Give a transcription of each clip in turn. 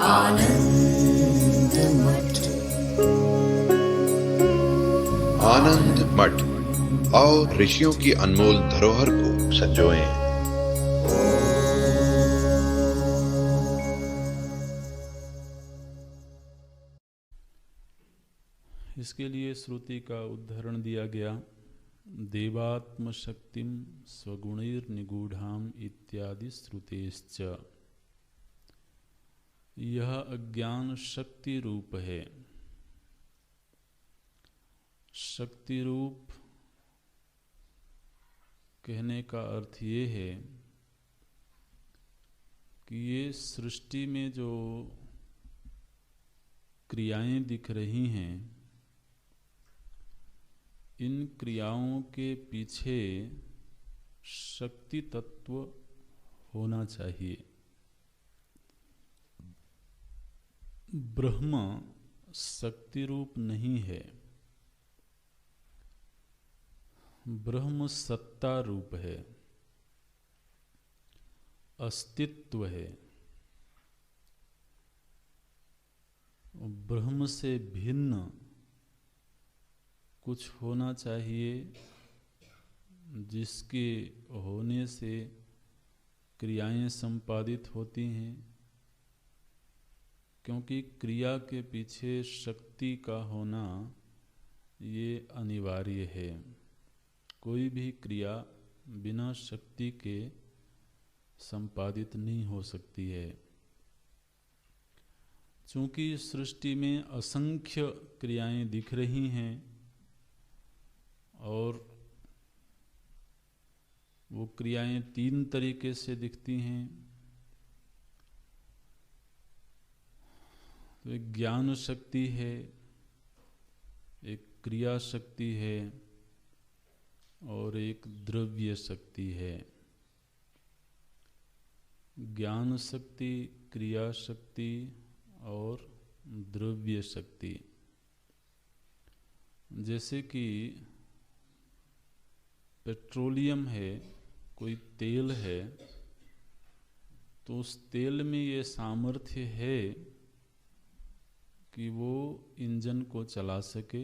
आनंद मठ। आनंद मठ और ऋषियों की अनमोल धरोहर को संजोएं। इसके लिए श्रुति का उदाहरण दिया गया। देवात्म शक्तिम स्वगुणैर निगूढ़ाम इत्यादि श्रुतेश्च। यह अज्ञान शक्ति रूप है। शक्ति रूप कहने का अर्थ ये है कि ये सृष्टि में जो क्रियाएं दिख रही हैं, इन क्रियाओं के पीछे शक्ति तत्व होना चाहिए। ब्रह्म शक्ति रूप नहीं है, ब्रह्म सत्ता रूप है, अस्तित्व है। ब्रह्म से भिन्न कुछ होना चाहिए जिसके होने से क्रियाएं संपादित होती हैं, क्योंकि क्रिया के पीछे शक्ति का होना ये अनिवार्य है। कोई भी क्रिया बिना शक्ति के संपादित नहीं हो सकती है। चूँकि सृष्टि में असंख्य क्रियाएं दिख रही हैं और वो क्रियाएं तीन तरीके से दिखती हैं। तो एक ज्ञान शक्ति है, एक क्रिया शक्ति है और एक द्रव्य शक्ति है। ज्ञान शक्ति, क्रिया शक्ति और द्रव्य शक्ति। जैसे कि पेट्रोलियम है, कोई तेल है, तो उस तेल में ये सामर्थ्य है कि वो इंजन को चला सके,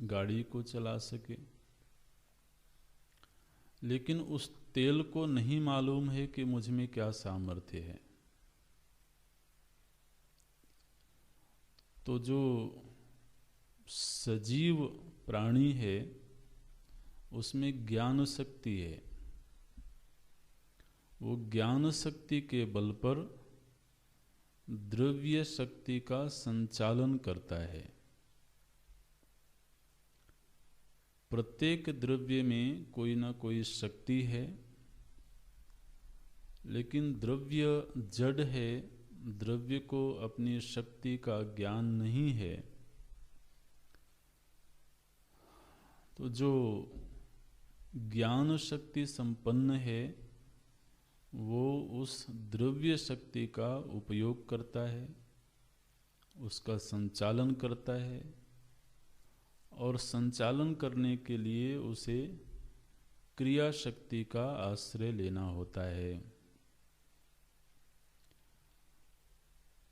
गाड़ी को चला सके। लेकिन उस तेल को नहीं मालूम है कि मुझ में क्या सामर्थ्य है। तो जो सजीव प्राणी है उसमें ज्ञान शक्ति है। वो ज्ञान शक्ति के बल पर द्रव्य शक्ति का संचालन करता है। प्रत्येक द्रव्य में कोई ना कोई शक्ति है, लेकिन द्रव्य जड़ है, द्रव्य को अपनी शक्ति का ज्ञान नहीं है। तो जो ज्ञान शक्ति संपन्न है वो उस द्रव्य शक्ति का उपयोग करता है, उसका संचालन करता है, और संचालन करने के लिए उसे क्रिया शक्ति का आश्रय लेना होता है।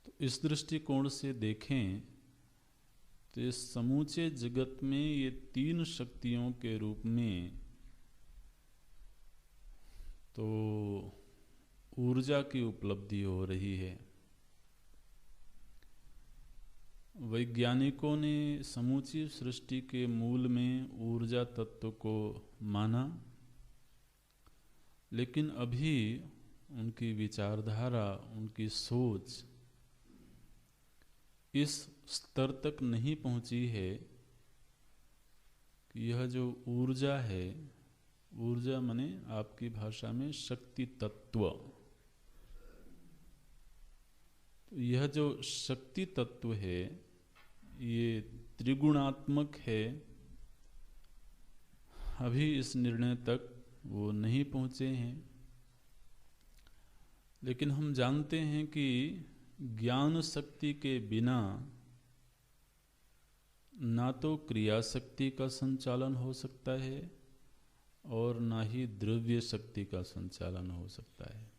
तो इस दृष्टिकोण से देखें तो इस समूचे जगत में ये तीन शक्तियों के रूप में तो ऊर्जा की उपलब्धि हो रही है। वैज्ञानिकों ने समूची सृष्टि के मूल में ऊर्जा तत्व को माना, लेकिन अभी उनकी विचारधारा, उनकी सोच इस स्तर तक नहीं पहुंची है कि यह जो ऊर्जा है, ऊर्जा माने आपकी भाषा में शक्ति तत्व, तो यह जो शक्ति तत्व है ये त्रिगुणात्मक है। अभी इस निर्णय तक वो नहीं पहुँचे हैं। लेकिन हम जानते हैं कि ज्ञान शक्ति के बिना ना तो क्रिया शक्ति का संचालन हो सकता है और ना ही द्रव्य शक्ति का संचालन हो सकता है।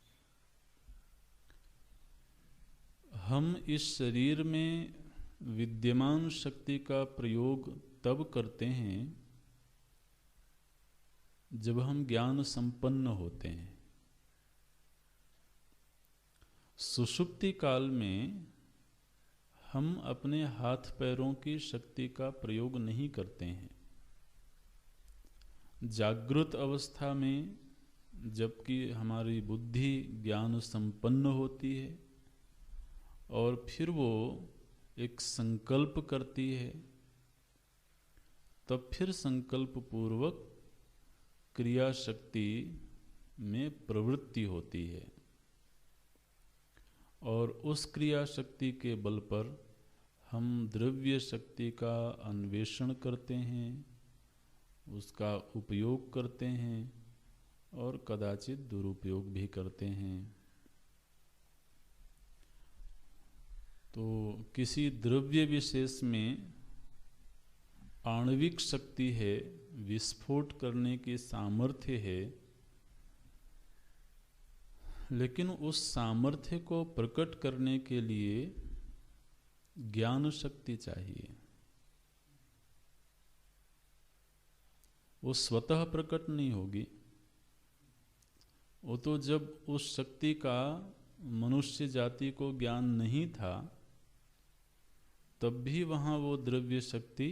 हम इस शरीर में विद्यमान शक्ति का प्रयोग तब करते हैं जब हम ज्ञान संपन्न होते हैं। सुषुप्ति काल में हम अपने हाथ पैरों की शक्ति का प्रयोग नहीं करते हैं। जागृत अवस्था में जबकि हमारी बुद्धि ज्ञान संपन्न होती है और फिर वो एक संकल्प करती है, तब फिर संकल्प पूर्वक क्रिया शक्ति में प्रवृत्ति होती है और उस क्रिया शक्ति के बल पर हम द्रव्य शक्ति का अन्वेषण करते हैं, उसका उपयोग करते हैं और कदाचित दुरुपयोग भी करते हैं। तो किसी द्रव्य विशेष में आणविक शक्ति है, विस्फोट करने की सामर्थ्य है, लेकिन उस सामर्थ्य को प्रकट करने के लिए ज्ञान शक्ति चाहिए। वो स्वतः प्रकट नहीं होगी। वो तो जब उस शक्ति का मनुष्य जाति को ज्ञान नहीं था तब भी वहाँ वो द्रव्य शक्ति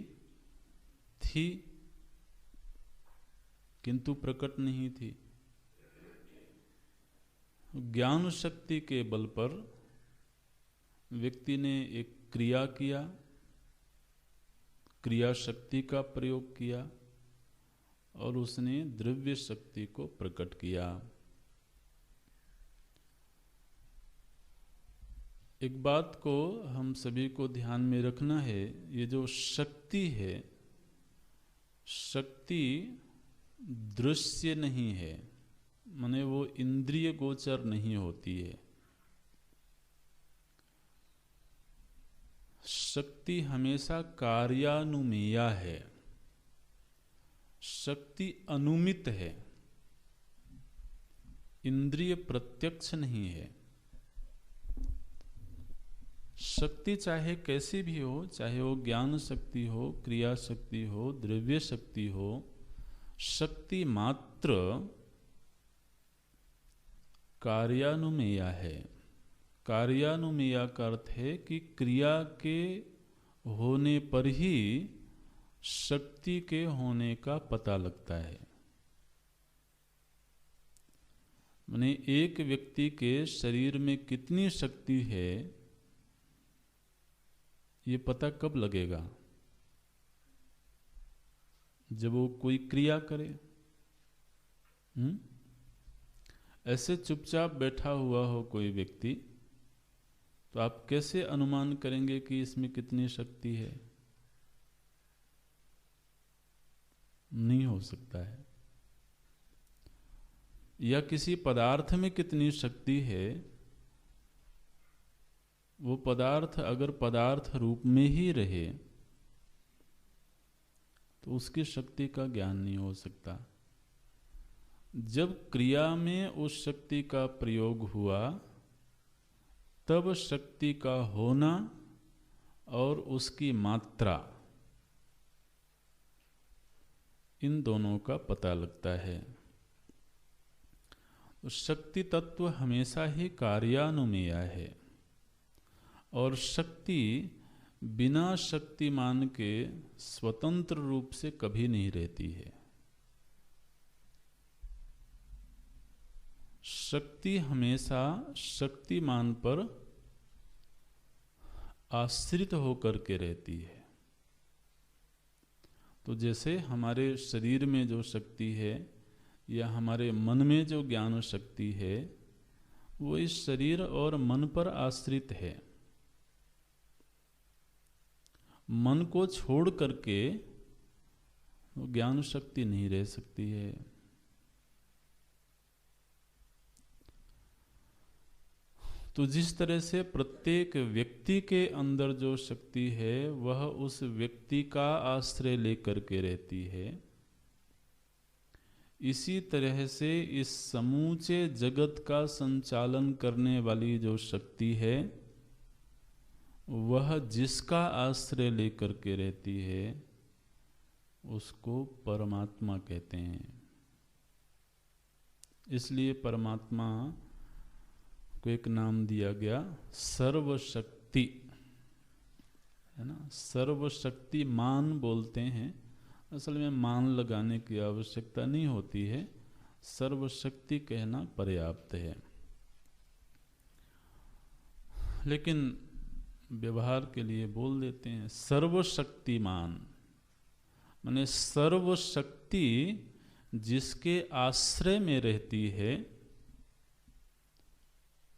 थी, किंतु प्रकट नहीं थी। ज्ञान शक्ति के बल पर व्यक्ति ने एक क्रिया किया, क्रिया शक्ति का प्रयोग किया और उसने द्रव्य शक्ति को प्रकट किया। एक बात को हम सभी को ध्यान में रखना है, ये जो शक्ति है, शक्ति दृश्य नहीं है, माने वो इंद्रिय गोचर नहीं होती है। शक्ति हमेशा कार्यानुमेया है, शक्ति अनुमित है, इंद्रिय प्रत्यक्ष नहीं है। शक्ति चाहे कैसी भी हो, चाहे वो ज्ञान शक्ति हो, क्रिया शक्ति हो, द्रव्य शक्ति हो, शक्ति मात्र कार्यानुमेया है। कार्यानुमेया का अर्थ है कि क्रिया के होने पर ही शक्ति के होने का पता लगता है। माने एक व्यक्ति के शरीर में कितनी शक्ति है ये पता कब लगेगा? जब वो कोई क्रिया करे। ऐसे चुपचाप बैठा हुआ हो कोई व्यक्ति, तो आप कैसे अनुमान करेंगे कि इसमें कितनी शक्ति है? नहीं हो सकता है। या किसी पदार्थ में कितनी शक्ति है, वो पदार्थ अगर पदार्थ रूप में ही रहे तो उसकी शक्ति का ज्ञान नहीं हो सकता। जब क्रिया में उस शक्ति का प्रयोग हुआ तब शक्ति का होना और उसकी मात्रा, इन दोनों का पता लगता है। तो शक्ति तत्व हमेशा ही कार्यानुमेय है और शक्ति बिना शक्तिमान के स्वतंत्र रूप से कभी नहीं रहती है। शक्ति हमेशा शक्तिमान पर आश्रित होकर के रहती है। तो जैसे हमारे शरीर में जो शक्ति है या हमारे मन में जो ज्ञान शक्ति है, वो इस शरीर और मन पर आश्रित है। मन को छोड़ करके वो ज्ञान शक्ति नहीं रह सकती है। तो जिस तरह से प्रत्येक व्यक्ति के अंदर जो शक्ति है वह उस व्यक्ति का आश्रय लेकर के रहती है, इसी तरह से इस समूचे जगत का संचालन करने वाली जो शक्ति है वह जिसका आश्रय लेकर के रहती है उसको परमात्मा कहते हैं। इसलिए परमात्मा को एक नाम दिया गया सर्वशक्ति, है ना। सर्वशक्तिमान बोलते हैं, असल में मान लगाने की आवश्यकता नहीं होती है, सर्वशक्ति कहना पर्याप्त है। लेकिन व्यवहार के लिए बोल देते हैं सर्वशक्तिमान, माने सर्वशक्ति जिसके आश्रय में रहती है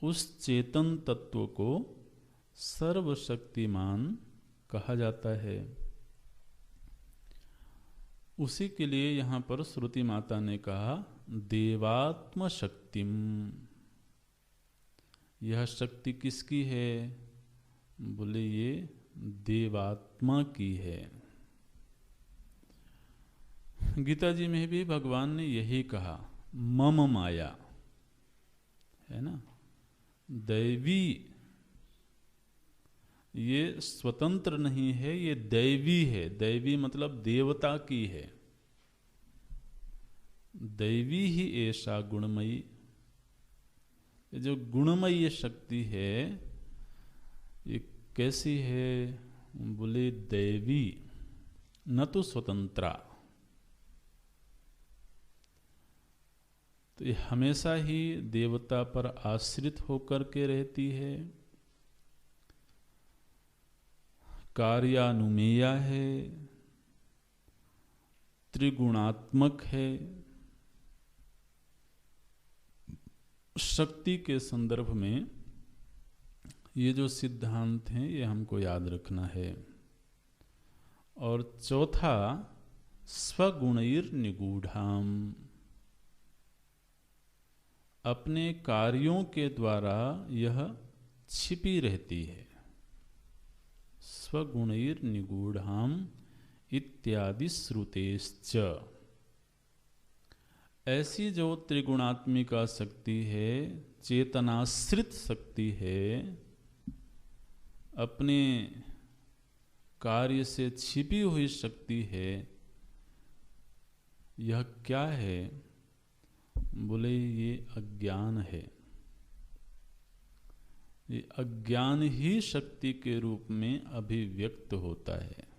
उस चेतन तत्व को सर्वशक्तिमान कहा जाता है। उसी के लिए यहाँ पर श्रुति माता ने कहा देवात्म शक्तिम। यह शक्ति किसकी है? बोले ये देवात्मा की है। गीता जी में भी भगवान ने यही कहा मम माया, है ना। दैवी, ये स्वतंत्र नहीं है, ये दैवी है। दैवी मतलब देवता की है। दैवी ही ऐसा गुणमयी, जो गुणमयी शक्ति है ये कैसी है? बोले दैवी, न तो स्वतंत्रा। तो ये हमेशा ही देवता पर आश्रित होकर के रहती है, कार्यानुमेया है, त्रिगुणात्मक है। शक्ति के संदर्भ में ये जो सिद्धांत हैं ये हमको याद रखना है। और चौथा स्वगुणैर निगूढ़ाम, अपने कार्यों के द्वारा यह छिपी रहती है। स्वगुणैर निगूढ़ाम इत्यादि श्रुतेश्च। ऐसी जो त्रिगुणात्मिका शक्ति है, चेतनाश्रित शक्ति है, अपने कार्य से छिपी हुई शक्ति है, यह क्या है? बोले ये अज्ञान है। ये अज्ञान ही शक्ति के रूप में अभिव्यक्त होता है।